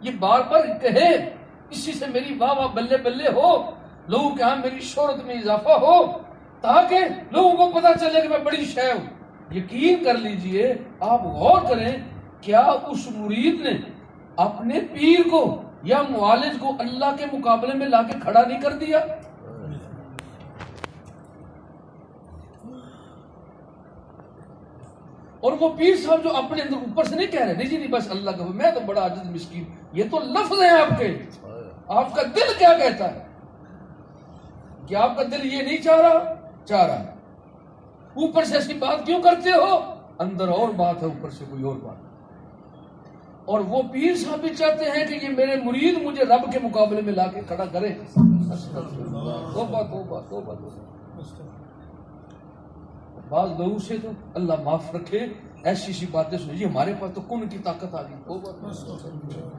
ये बार बार कहे, इसी से मेरी वाह वाह बल्ले बल्ले हो, लोगों के यहाँ मेरी शोहरत में इजाफा हो, ताकि लोगों को पता चले कि मैं बड़ी शय हूं। यकीन कर लीजिए, आप गौर करें, क्या उस मुरीद ने अपने पीर को या मुआलिज को अल्लाह के मुकाबले में लाके खड़ा नहीं कर दिया? और वो पीर साहब जो अपने अंदर ऊपर से नहीं कह रहे, नहीं जी नहीं बस अल्लाह का, मैं तो बड़ा आजिज मिस्कीन, ये तो लफ्ज है आपके। आपका दिल क्या कहता है? क्या आपका दिल ये नहीं चाह रहा? ऊपर से ऐसी बात क्यों करते हो? अंदर और बात है, ऊपर से कोई और बात। और वो पीर साहब भी चाहते हैं कि ये मेरे मुरीद मुझे रब के मुकाबले में लाके खड़ा करे। तौबा तौबा तौबा। बाज लोगों से तो अल्लाह माफ रखे, ऐसी बातें सुनिए, हमारे पास तो कौन की ताकत आ गई।